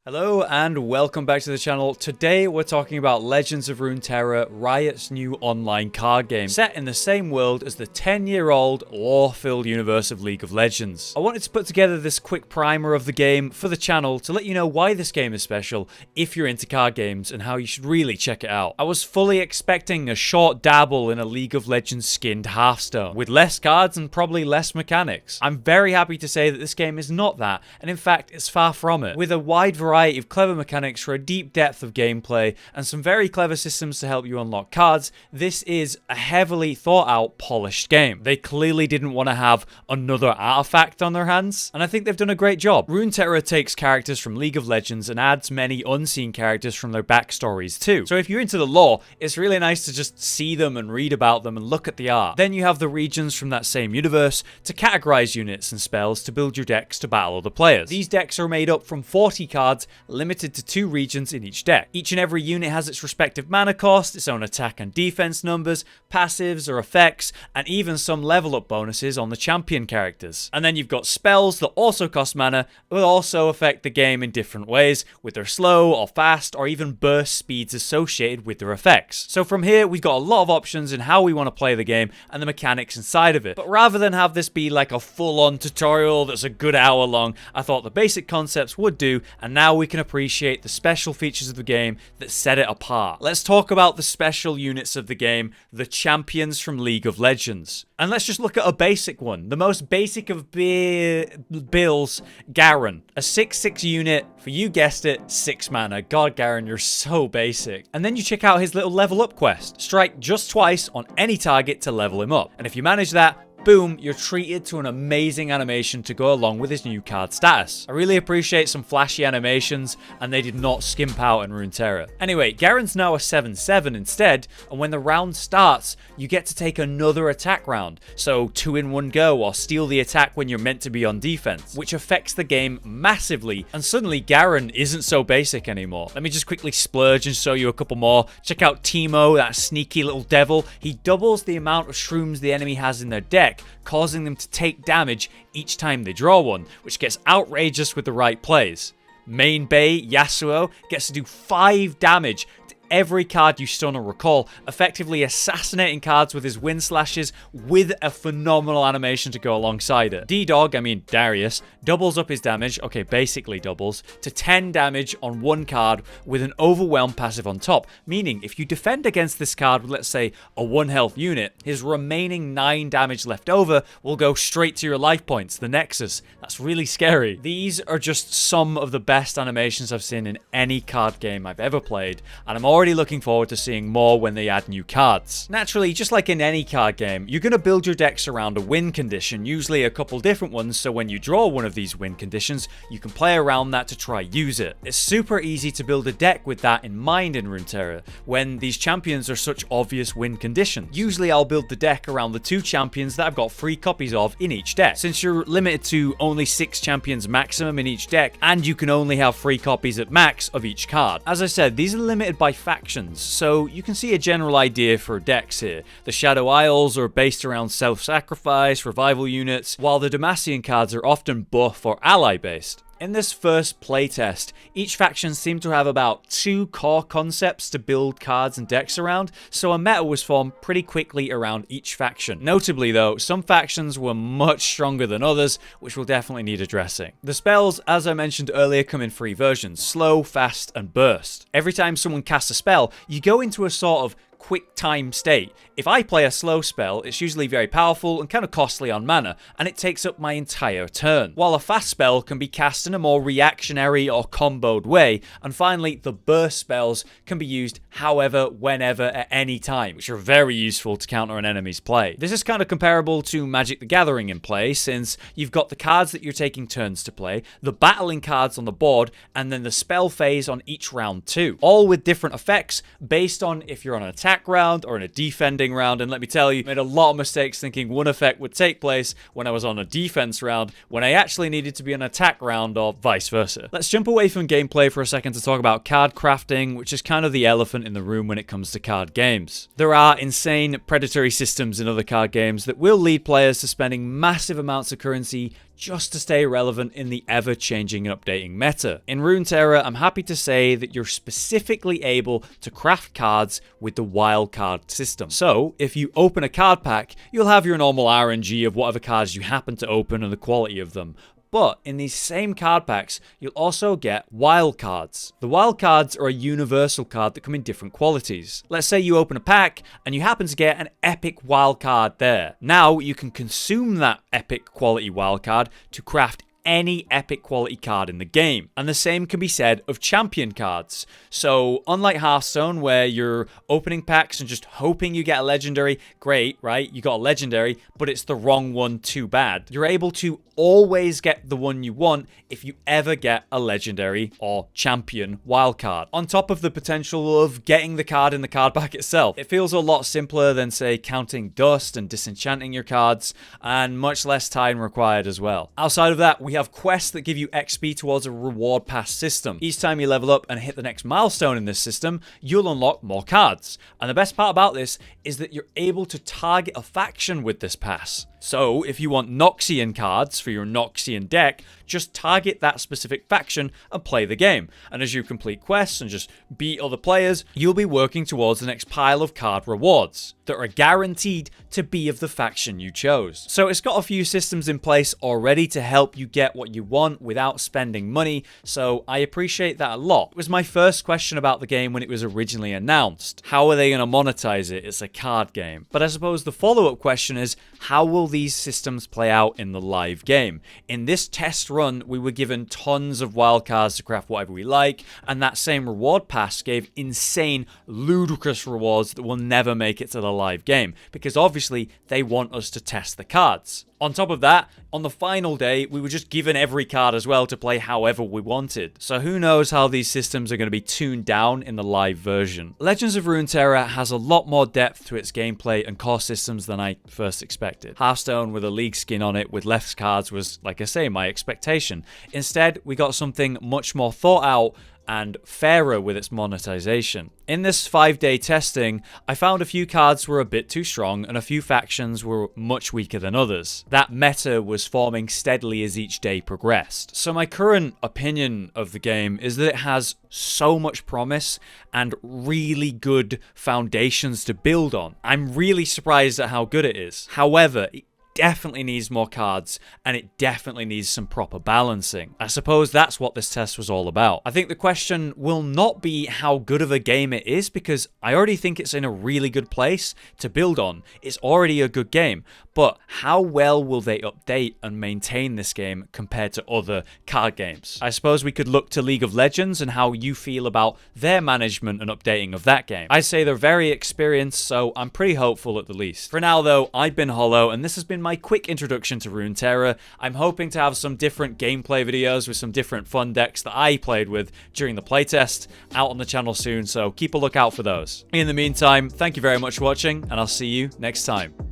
Hello and welcome back to the channel. Today we're talking about Legends of Runeterra, Riot's new online card game, set in the same world as the 10-year-old lore-filled universe of League of Legends. I wanted to put together this quick primer of the game for the channel to let you know why this game is special if you're into card games and how you should really check it out. I was fully expecting a short dabble in a League of Legends skinned Hearthstone, with less cards and probably less mechanics. I'm very happy to say that this game is not that, and in fact it's far from it, with a wide variety of clever mechanics for a deep depth of gameplay and some very clever systems to help you unlock cards. This is a heavily thought out, polished game. They clearly didn't want to have another artifact on their hands, and I think they've done a great job. Runeterra takes characters from League of Legends and adds many unseen characters from their backstories too. So if you're into the lore, it's really nice to just see them and read about them and look at the art. Then you have the regions from that same universe to categorize units and spells to build your decks to battle other players. These decks are made up from 40 cards, limited to 2 regions in each deck. Each and every unit has its respective mana cost, its own attack and defense numbers, passives or effects, and even some level up bonuses on the champion characters. And then you've got spells that also cost mana, but also affect the game in different ways, with their slow or fast or even burst speeds associated with their effects. So from here, we've got a lot of options in how we want to play the game and the mechanics inside of it. But rather than have this be like a full-on tutorial that's a good hour long, I thought the basic concepts would do, and now we can appreciate the special features of the game that set it apart. Let's talk about the special units of the game, the champions from League of Legends. And let's just look at a basic one. The most basic of builds, Garen. A 6/6 unit, for you guessed it, 6 mana. God, Garen, you're so basic. And then you check out his little level up quest. Strike just twice on any target to level him up. And if you manage that, boom, you're treated to an amazing animation to go along with his new card status. I really appreciate some flashy animations, and they did not skimp out in Runeterra. Anyway, Garen's now a 7/7 instead, and when the round starts, you get to take another attack round. So 2 in 1 go, or steal the attack when you're meant to be on defense, which affects the game massively, and suddenly Garen isn't so basic anymore. Let me just quickly splurge and show you a couple more. Check out Teemo, that sneaky little devil. He doubles the amount of shrooms the enemy has in their deck, causing them to take damage each time they draw one, which gets outrageous with the right plays. Main Bay, Yasuo, gets to do 5 damage to every card you stun or recall, effectively assassinating cards with his wind slashes with a phenomenal animation to go alongside it. D-Dog, Darius, doubles up his damage, okay, basically doubles, to 10 damage on one card with an overwhelm passive on top, meaning if you defend against this card with, let's say, a 1 health unit, his remaining 9 damage left over will go straight to your life points, the Nexus. That's really scary. These are just some of the best animations I've seen in any card game I've ever played, and I'm already looking forward to seeing more when they add new cards. Naturally, just like in any card game, you're going to build your decks around a win condition, usually a couple different ones, so when you draw one of these win conditions, you can play around that to try use it. It's super easy to build a deck with that in mind in Runeterra, when these champions are such obvious win conditions. Usually I'll build the deck around the 2 champions that I've got free copies of in each deck. Since you're limited to only 6 champions maximum in each deck, and you can only have free copies at max of each card. As I said, these are limited by factions, so you can see a general idea for decks here. The Shadow Isles are based around self-sacrifice, revival units, while the Demacian cards are often buff or ally based. In this first playtest, each faction seemed to have about 2 core concepts to build cards and decks around, so a meta was formed pretty quickly around each faction. Notably though, some factions were much stronger than others, which will definitely need addressing. The spells, as I mentioned earlier, come in 3 versions: slow, fast, and burst. Every time someone casts a spell, you go into a sort of quick time state. If I play a slow spell, it's usually very powerful and kind of costly on mana, and it takes up my entire turn, while a fast spell can be cast in a more reactionary or comboed way. And finally, the burst spells can be used however, whenever, at any time, which are very useful to counter an enemy's play. This is kind of comparable to Magic the Gathering in play, since you've got the cards that you're taking turns to play, the battling cards on the board, and then the spell phase on each round too, all with different effects based on if you're on an attack round or in a defending round. And let me tell you, I made a lot of mistakes thinking one effect would take place when I was on a defense round when I actually needed to be an attack round, or vice versa. Let's jump away from gameplay for a second to talk about card crafting, which is kind of the elephant in the room when it comes to card games. There are insane predatory systems in other card games that will lead players to spending massive amounts of currency just to stay relevant in the ever-changing and updating meta. In Runeterra, I'm happy to say that you're specifically able to craft cards with the wild card system. So, if you open a card pack, you'll have your normal RNG of whatever cards you happen to open and the quality of them. But in these same card packs, you'll also get wild cards. The wild cards are a universal card that come in different qualities. Let's say you open a pack and you happen to get an epic wild card there. Now you can consume that epic quality wild card to craft any epic quality card in the game. And the same can be said of champion cards. So unlike Hearthstone, where you're opening packs and just hoping you get a legendary, great, right? You got a legendary, but it's the wrong one, too bad. You're able to always get the one you want if you ever get a legendary or champion wildcard. On top of the potential of getting the card in the card pack itself. It feels a lot simpler than, say, counting dust and disenchanting your cards, and much less time required as well. Outside of that, we have quests that give you XP towards a reward pass system. Each time you level up and hit the next milestone in this system, you'll unlock more cards. And the best part about this is that you're able to target a faction with this pass. So, if you want Noxian cards for your Noxian deck, just target that specific faction and play the game. And as you complete quests and just beat other players, you'll be working towards the next pile of card rewards that are guaranteed to be of the faction you chose. So it's got a few systems in place already to help you get what you want without spending money, so I appreciate that a lot. It was my first question about the game when it was originally announced. How are they going to monetize it? It's a card game. But I suppose the follow-up question is, how will these systems play out in the live game? In this test run, we were given tons of wildcards to craft whatever we like, and that same reward pass gave insane, ludicrous rewards that will never make it to the live game, because obviously they want us to test the cards. On top of that, on the final day, we were just given every card as well to play however we wanted. So who knows how these systems are going to be tuned down in the live version. Legends of Runeterra has a lot more depth to its gameplay and core systems than I first expected. Hearthstone with a league skin on it with less cards was, like I say, my expectation. Instead, we got something much more thought out and fairer with its monetization. In this 5-day testing, I found a few cards were a bit too strong and a few factions were much weaker than others. That meta was forming steadily as each day progressed. So my current opinion of the game is that it has so much promise and really good foundations to build on. I'm really surprised at how good it is. However, it definitely needs more cards, and it definitely needs some proper balancing. I suppose that's what this test was all about. I think the question will not be how good of a game it is, because I already think it's in a really good place to build on. It's already a good game, but how well will they update and maintain this game compared to other card games? I suppose we could look to League of Legends and how you feel about their management and updating of that game. I'd say they're very experienced, so I'm pretty hopeful at the least. For now though, I've been Hollow, and this has been my quick introduction to Runeterra. I'm hoping to have some different gameplay videos with some different fun decks that I played with during the playtest out on the channel soon, so keep a lookout for those. In the meantime, thank you very much for watching, and I'll see you next time.